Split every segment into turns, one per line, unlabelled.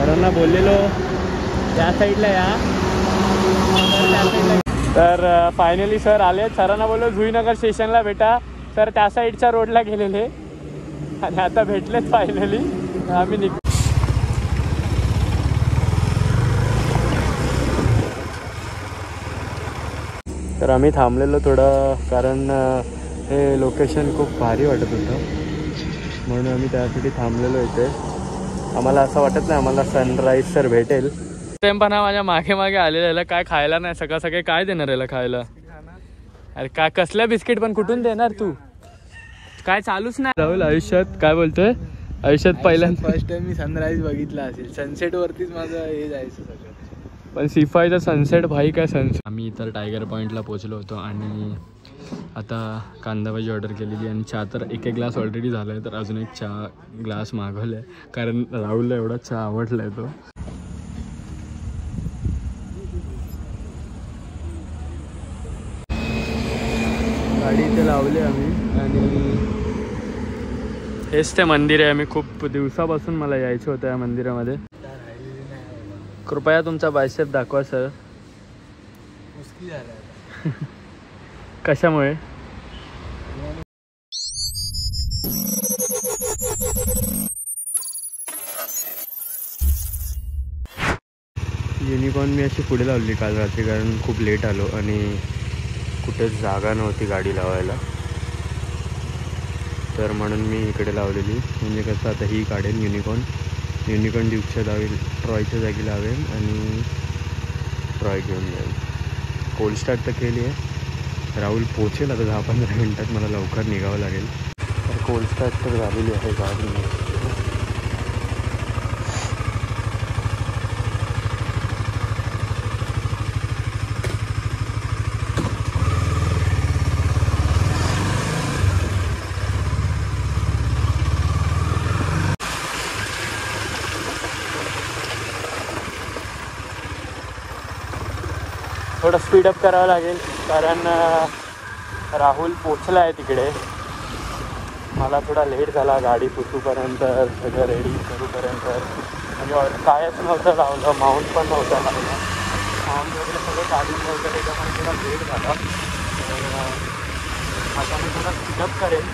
सरांना बोललेलो त्या साईडला या, तर फायनली सर आले. सरांना बोललो जुईनगर स्टेशनला भेटा. सर त्या साईडच्या रोडला गेलेले आणि आता भेटलेच फायनली. आम्ही निघ तर आम्ही थांबलेलो थोडं, कारण हे लोकेशन खूप भारी वाटत होतं म्हणून आम्ही त्यासाठी थांबलेलो इथे. आम्हाला असं वाटत नाही आम्हाला सनराईज सर भेटेल. टाइम पण हा माझ्या मागे मागे आलेला. याला काय खायला नाही, सकाळ सकाळी काय देणार याला खायला? अरे काय कसल्या बिस्किट पण कुठून देणार तू? काय चालूच नाही. राहुल आयुष्यात काय बोलतोय? आयुष्यात पहिल्यांदा
फर्स्ट टाइम मी सनराईज बघितला असेल. सनसेट वरतीच माझं हे जायचं सगळं.
पण सिफाईचा सनसेट भाई काय सनसेट. आम्ही इतर टायगर पॉईंटला पोचलो होतो आणि आता कांदा भाजी ऑर्डर केलेली आणि चहा तर एक ग्लास ऑलरेडी झाला आहे. तर अजून एक चहा ग्लास मागवला आहे कारण राहुलला एवढा चहा आवडला आहे तो. गाडी इथे लावली आम्ही आणि हेच ते मंदिर आहे. आम्ही खूप दिवसापासून मला यायचं होतं या मंदिरामध्ये. कृपया तुमचा बायसेप दाखवा सर. कशामुळे? युनिकॉर्न मी अशी पुढे लावली काल रात्री कारण खूप लेट आलो आणि कुठेच जागा नव्हती गाडी लावायला. तर म्हणून मी इकडे लावलेली. म्हणजे कसं आता ही काढेन युनिकॉर्न ड्यूकच्या ट्रॉयच्या जागी लावेन आणि ट्रॉय घेऊन जाईल. कोल्ड स्टार्ट तर केली आहे. राहुल पोचेल आता 10-15 मिनटात. मला लवकर निघावं लागेल. तर कोल्ड स्टार्ट तर झालेली आहे गाडी. थोडं स्पीडअप करावं लागेल कारण राहुल पोचला आहे तिकडे. मला थोडा लेट झाला गाडी पुसूपर्यंत, सगळं रेडी करूपर्यंत. म्हणजे कायच नव्हतं लावलं, माउंट पण नव्हतं लावलं. माउंट वगैरे सगळं काढून नव्हतं, त्याच्यामुळे थोडा लेट झाला. तर आता मी थोडा स्पीडअप करेन.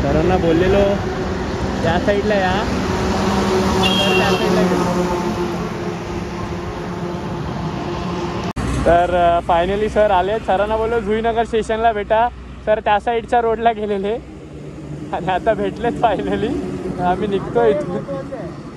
सरांना बोललेलो त्या साईडला या, त्या साईडला गेलो. तर फायनली सर आले. सरांना बोललो जुईनगर स्टेशनला भेटा. सर त्या साईडच्या रोडला गेलेले आणि आता भेटलेच फायनली. आम्ही निघतो इथून.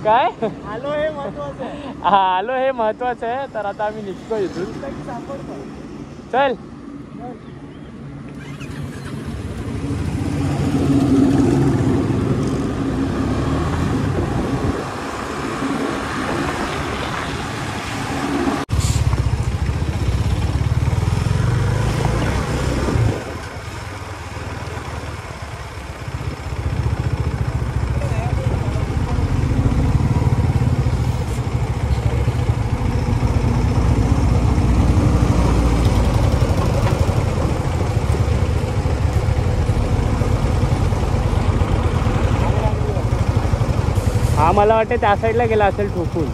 काय आलो हे महत्वाचं आहे. हा आलो हे महत्वाचं आहे. तर आता आम्ही निघतो इथून. चल. हा मला वाटतं त्या साईडला गेला असेल ठोकून.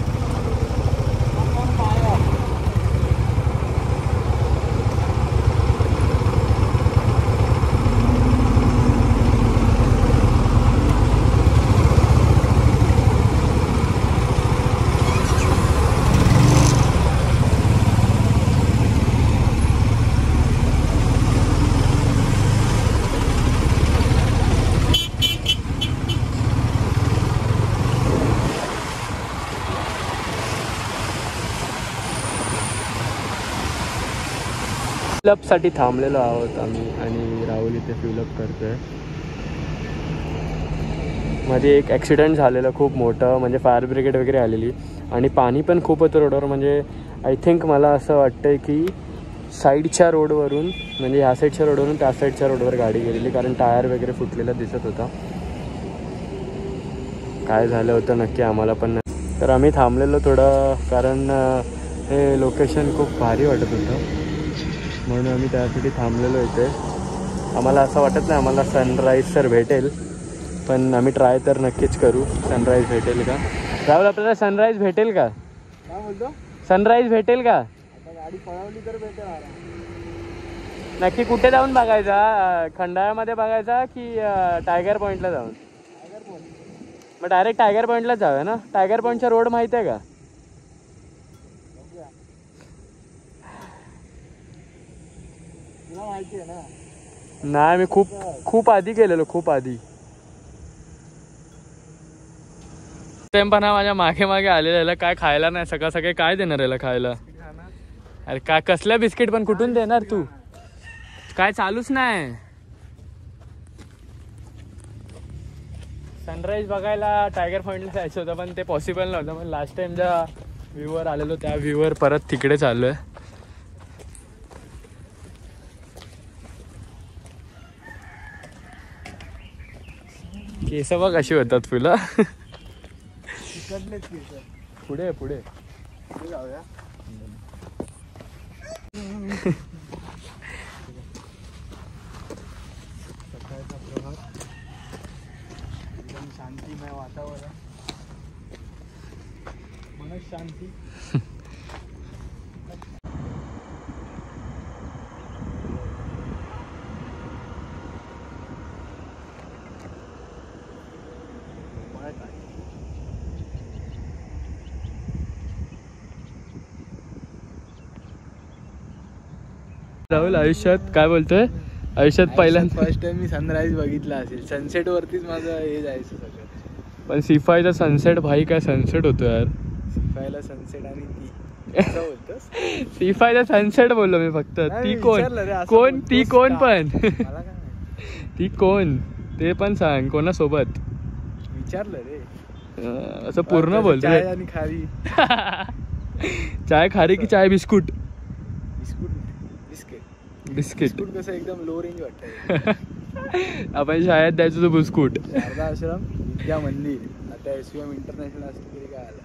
फ्युलअपसाठी थांबलेलो आहोत आम्ही आणि राहुल इथे फ्युलअप करतोय. मध्ये एक ॲक्सिडेंट झालेलं खूप मोठं, म्हणजे फायर ब्रिगेड वगैरे आलेली आणि पाणी पण खूप होतं रोडवर. म्हणजे आय थिंक मला असं वाटतंय की साईडच्या रोडवरून म्हणजे ह्या साईडच्या रोडवरून त्या साईडच्या रोडवर गाडी गेलेली, कारण टायर वगैरे फुटलेला दिसत होता. काय झालं होतं नक्की आम्हाला पण नाही. तर आम्ही थांबलेलो थोडं, कारण हे लोकेशन खूप भारी वाटत होतं म्हणून आम्ही त्यासाठी थांबलेलो इथे. आम्हाला असं वाटत नाही आम्हाला सनराईज तर भेटेल, पण आम्ही ट्राय तर नक्कीच करू. सनराईज भेटेल का राहुल, आपल्याला सनराईज भेटेल का?
काय बोलतो?
सनराईज भेटेल का?
आता गाडी पळवली तर भेटेल.
नक्की कुठे जाऊन बघायचा? खंडाळ्यामध्ये बघायचा की टायगर पॉईंटला जाऊन? मग डायरेक्ट टायगर पॉईंटलाच जाऊया ना. टायगर पॉईंटचा रोड माहिती आहे का?
तुला माहिती आहे ना?
नाही, मी खूप आधी गेलेलो, खूप आधी. टाइम पण माझ्या मागे मागे आलेला. याला काय खायला नाही, सकाळ सकाळी काय देणार याला खायला? अरे काय कसल्या बिस्किट पण कुठून देणार तू? काय चालूच नाही. सनराईज बघायला टायगर पॉईंटला जायचं होतं पण ते पॉसिबल नव्हतं. पण लास्ट टाइम ज्या व्ह्यूवर आलेलो त्या व्ह्यूवर परत तिकडे चाललोय. केस बघ कशी होतात तुला. पुढे पुढे
जाऊया. सकाळचा प्रभात, एकदम शांतिमय वातावरण, मनच शांती.
राहुल आयुष्यात काय बोलतोय? आयुष्यात पहिल्यांदा
फर्स्ट टाइम मी सनराईज बघितला असेल. सनसेट वरतीच माझं हे जायचं सगळं.
पण सिफायचा सनसेट भाई काय सनसेट होतो यार.
सिफायला सनसेट आणि ती बोलतोस?
सिफायचा सनसेट बोललो मी फक्त. ती कोण ती कोण पण
मला काय माहिती.
ती कोण ते पण सांग. कोणासोबत
विचारलं रे.
असं पूर्ण बोलतोय.
चाय आणि खारी.
चाय खारी की चाय बिस्कुट? बिस्किट
बिस्कुट कसं एकदम लो रेंज वाटतं.
आपण शाळेत द्यायचो तो बिस्कुट.
शारदा आश्रम, विद्या मंदिर, आता SVM इंटरनॅशनल असतं तरी काय आलं.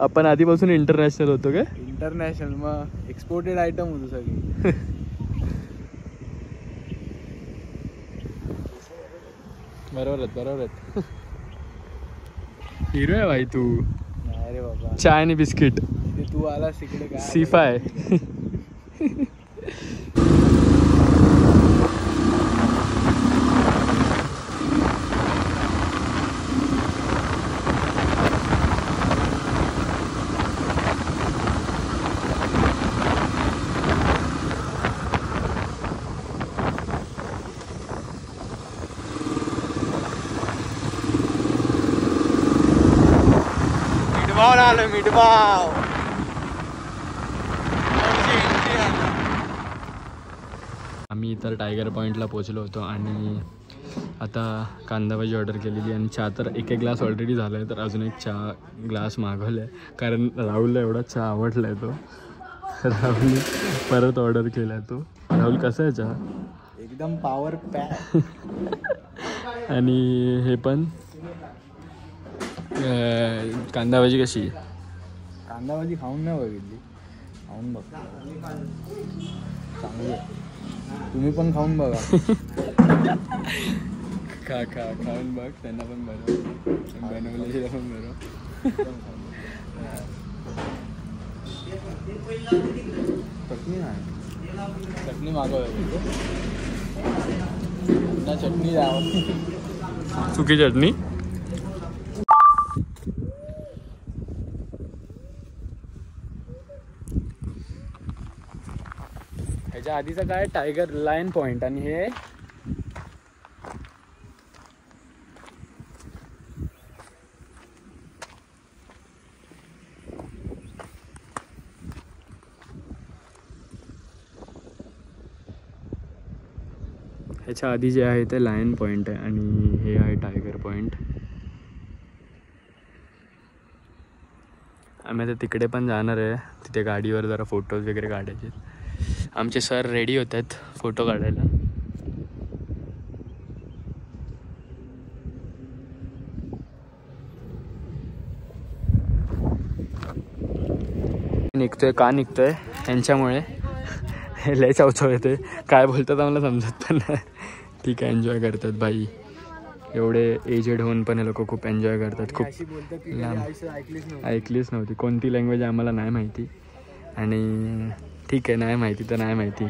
आपण आधीपासून इंटरनॅशनल होतो काय?
इंटरनॅशनल मग एक्सपोर्टेड आयटम होतो सगळी.
बरोबर आहेत. हिरो आहे भाई तू.
नाही रे बाबा,
चाय आणि बिस्किट.
ते तू आलास तिकडे काय
सिफाय. मिठभाव. आम्ही इतर टायगर पॉईंटला पोचलो होतो आणि आता कांदा भाजी ऑर्डर केलेली आणि चहा तर एक ग्लास ऑलरेडी झाला आहे. तर अजून एक चहा ग्लास मागवला आहे कारण राहुलला एवढा चहा आवडला आहे तो. राहुलने परत ऑर्डर केला आहे तो. राहुल कसा आहे चहा?
एकदम पॉवर पॅक.
आणि हे पण कांदा भाजी कशी?
कांदा भाजी खाऊन नाही बघितली, खाऊन बघ, चांगली आहे. तुम्ही पण खाऊन बघा.
खाऊन बघ. त्यांना पण बनवलेली पण बनव.
चटणी नाही, चटणी मागव. चटणी द्यावं.
सुकी चटणी. ह्याच्या आधीचं काय टायगर लायन पॉइंट आणि हे ह्याच्या आधी जे आहे ते लायन पॉइंट आहे आणि हे आहे टायगर पॉइंट. आम्ही आता तिकडे पण जाणार आहे. तिथे गाडीवर जरा फोटोज वगैरे काढायचे. आमचे सर रेडी होत आहेत फोटो काढायला. निघतोय का निघतोय यांच्यामुळे. लय चवचव येते. काय बोलतात आम्हाला समजत पण नाही. ठीक आहे, एन्जॉय करतात भाई. एवढे एजेड होऊन पण हे लोक खूप एन्जॉय करतात. खूप ऐकलीच नव्हती कोणती लँग्वेज आम्हाला नाही माहिती. आणि ठीक आहे, नाही माहिती तर नाही माहिती.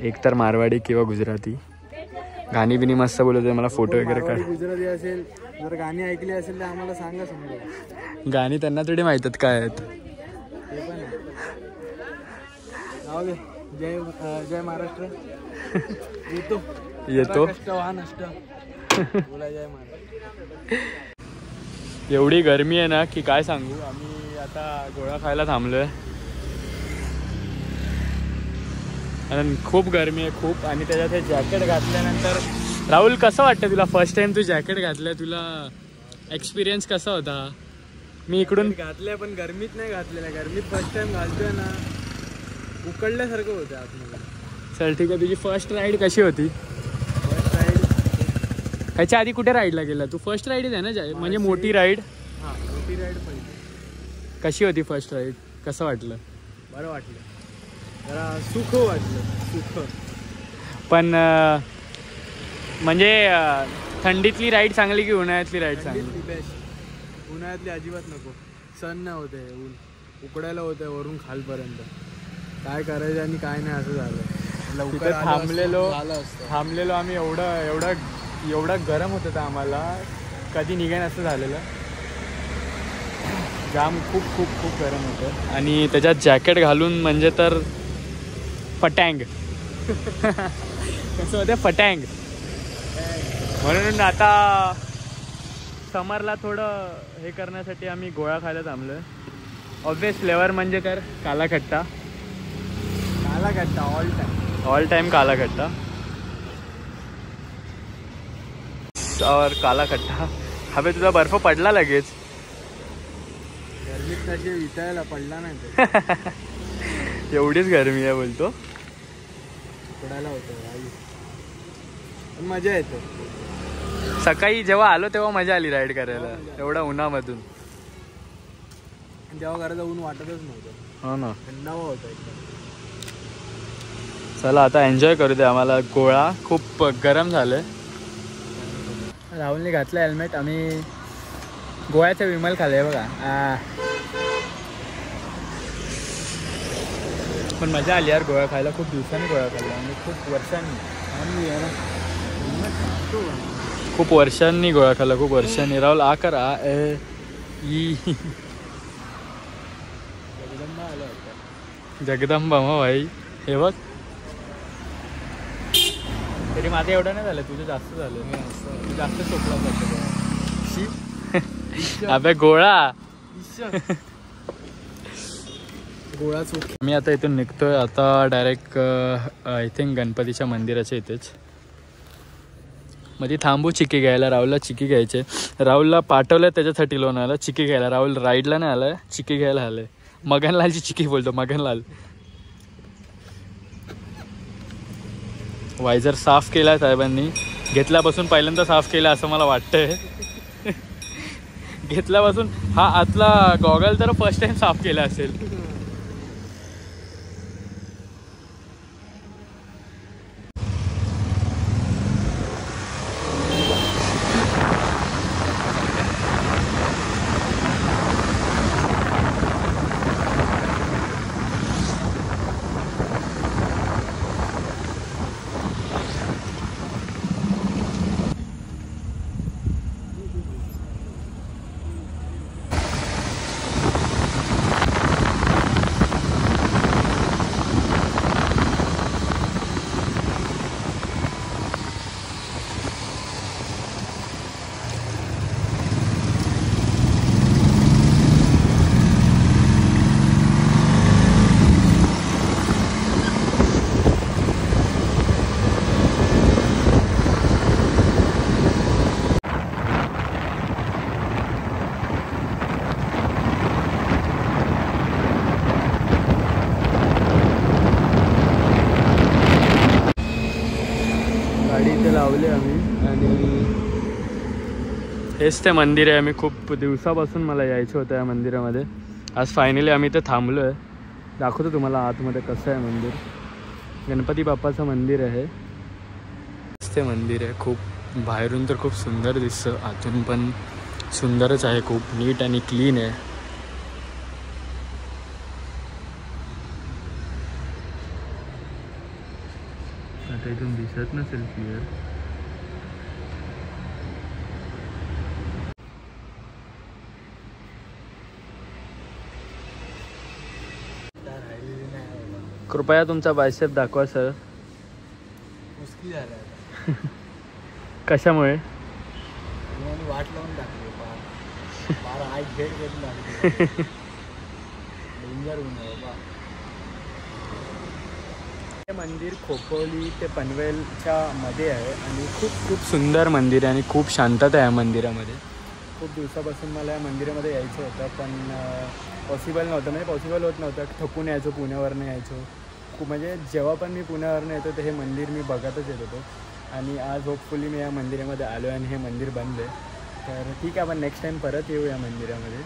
एक तर मारवाडी किंवा गुजराती. गाणी बिनी मस्त बोलत. मला फोटो वगैरे काढ.
गुजराती असेल जर गाणी ऐकली असेल तर आम्हाला सांगा समजा.
गाणी त्यांना थोडी माहितात काय आहेत.
ते पण आहे. जय महाराष्ट्र. येतो वाहन अष्ट बोला जय महाराष्ट्र.
एवढी गरमी आहे ना की काय सांगू. आम्ही आता गोळा खायला थांबलोय. आणि खूप गरमी आहे खूप. आणि त्याच्यात हे जॅकेट घातल्यानंतर राहुल कसं वाटतं तुला. फर्स्ट टाइम तू जॅकेट घातलं, तुला एक्सपिरियन्स कसा होता. मी इकडून
घातल्या पण गरमीत नाही घातलेल्या. गरमीत फर्स्ट टाइम घालतोय ना, उकडल्यासारखं होतं आतमध्ये.
चल ठीक आहे. तुझी फर्स्ट राईड कशी होती.
फर्स्ट राईड
ह्याच्या आधी कुठे राईडला गेला तू. फर्स्ट राईड आहे ना म्हणजे मोठी राईड.
हां मोठी राईड पहिली.
कशी होती फर्स्ट राईड. कसं वाटलं.
बरं वाटलं. जरा सुख वाटलं. सुख
पण म्हणजे थंडीतली राईड चांगली की उन्हाळ्यातली राईड चांगली.
बेस्ट. उन्हाळ्यातली अजिबात नको. सण नाही होते. ऊन उकडायला होतं वरून खालपर्यंत. काय करायचं आणि काय नाही असं झालं.
तिथे थांबलेलो आम्ही. एवढं गरम होतं तर आम्हाला कधी निघेन असं झालेलं. जाम खूप खूप खूप गरम होतं. आणि त्याच्यात जॅकेट घालून म्हणजे तर फटँग. कसं होतं फटँग. म्हणून आता समरला थोडं हे करण्यासाठी आम्ही गोळा खायला थांबलोय. ऑब्वियस फ्लेवर म्हणजे तर काला खट्टा. ऑल टाइम काला खट्टा और काला खट्टा. हवे तुझा बर्फ पडला लगेच.
गरमीत तशी विचारायला पडला नाही.
एवढीच गरमी आहे बोलतो.
पडायला होतं पण मजा येते.
सकाळी जेव्हा आलो तेव्हा मजा आली राईड करायला. एवढा उन्हामधून.
जेव्हा घरात ऊन वाटतच नव्हतं.
हो ना.
थंडावा होता एकदम.
चला आता एन्जॉय करू दे आम्हाला. गोळा खूप गरम झालंय. राहुलने घातलं हेल्मेट. आम्ही गोव्याचं विमल खाल्लंय बघा. पण मजा आली यार गोळा खायला. खूप दिवसांनी गोळा खाल्ला. आणि खूप वर्षांनी गोळा खाल्ला. खूप वर्षांनी. राहुल आ कर आ जगदंबा मग भाई. हे बघ तरी माझं एवढं नाही झालं. तुझं जास्त झालं. तू जास्त चोपला जातो. अबे गोळा. मी आता इथून निघतोय. आता डायरेक्ट आय थिंक गणपतीच्या मंदिराच्या इथेच. मध्ये थांबू चिकी घ्यायला. राहुलला चिकी घ्यायचे. राहुलला पाठवलं त्याच्यासाठी लोणावळ्याला चिकी घ्यायला. राहुल राईडला नाही आलाय, चिकी घ्यायला आलाय. मगनलालची चिकी बोलतो. मगनलाल. वायझर साफ केला साहेबांनी. घेतल्यापासून पहिल्यांदा साफ केला असं मला वाटतंय. घेतल्यापासून हा आतला गॉगल तर फर्स्ट टाइम साफ केला असेल. लावले आम्ही आणि हेच ते मंदिर आहे. आम्ही खूप दिवसापासून मला यायचं होतं या मंदिरामध्ये. आज फायनली आम्ही इथे थांबलो आहे. दाखवतो तुम्हाला आतमध्ये कसं आहे मंदिर. गणपती बाप्पाचं मंदिर आहे. ते मंदिर आहे. खूप बाहेरून तर खूप सुंदर दिसतं, आतून पण सुंदरच आहे. खूप नीट आणि क्लीन आहे. आता इथून दिसत नसेल क्लिअर. कृपया तुमचा बायसेप दाखवा सर.
मुश्किल झालं
कशामुळे?
वाट लावून टाकली फार हाईट भेट घेतली डेंजर होऊन बाबा.
हे मंदिर खोपोली ते पनवेलच्या मध्ये आहे आणि खूप खूप सुंदर मंदिर आहे आणि खूप शांतता आहे या मंदिरामध्ये. खूप दिवसापासून मला या मंदिरामध्ये यायचं होतं पण पॉसिबल नव्हतं. म्हणजे पॉसिबल होत नव्हतं. थकून यायचो, पुण्यावरनं यायचो खूप. म्हणजे जेव्हा पण मी पुण्यावरनं येतो तर हे मंदिर मी बघतच येत होतो आणि आज होपफुली मी या मंदिरामध्ये आलो आहे आणि हे मंदिर बनले. तर ठीक आहे, आपण नेक्स्ट टाईम परत येऊ या मंदिरामध्ये.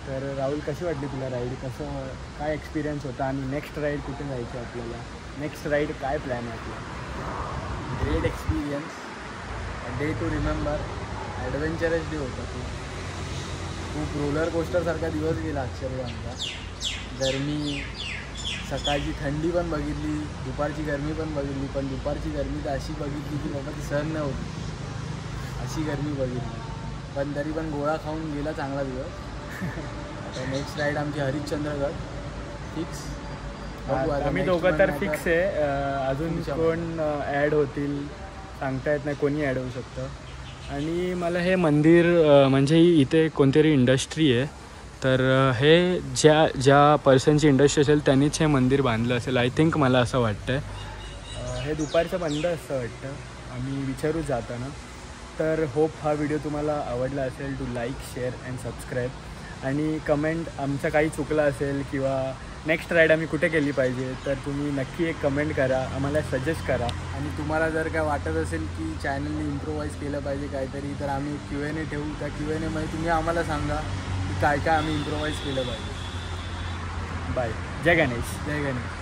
तर राहुल, कशी वाटली तुला राईड? कसं काय एक्सपिरियन्स होता आणि नेक्स्ट राईड कुठे जायचं आपल्याला? नेक्स्ट राईड काय प्लॅन आहे आपला?
Great experience, day to remember. Adventurous day होता. खूप रोलर कोस्टरसारखा दिवस गेला अक्षरशः आमचा. गरमी, सकाळची थंडी पण बघितली, दुपारची गरमी पण बघितली. पण दुपारची गरमी तर अशी बघितली की बाबा ती सहन नाही होती, अशी गरमी बघितली. पण तरी पण गोळा खाऊन गेला चांगला दिवस. आता नेक्स्ट राईड आमची हरिश्चंद्रगड फिक्स.
आम्ही दोघं तर फिक्स आहे. अजून कोण ॲड होतील सांगता येत नाही, कोणी ॲड होऊ शकतं. आणि मला हे मंदिर म्हणजे इथे कोणतरी इंडस्ट्री आहे, तर हे ज्या पर्सनची इंडस्ट्री असेल त्यांनीच हे मंदिर बांधलं असेल आय थिंक, मला असं वाटतं आहे. हे दुपारचं बंद असतं वाटतं, आम्ही विचारू जाताना. तर होप हा व्हिडिओ तुम्हाला आवडला असेल. To like, share and subscribe आणि कमेंट. आमचं काही चुकलं असेल किंवा नेक्स्ट राईड आम्ही कुठे केली पाहिजे तर तुम्ही नक्की एक कमेंट करा, आम्हाला सजेस्ट करा.
आणि तुम्हाला जर काय वाटत असेल की चॅनलने इम्प्रोवाईज केलं पाहिजे काहीतरी, तर आम्ही Q&A ठेवू. त्या Q&Aमध्ये तुम्ही आम्हाला सांगा की काय काय आम्ही इम्प्रोवाईज केलं पाहिजे.
बाय. जय गणेश.
जय गणेश.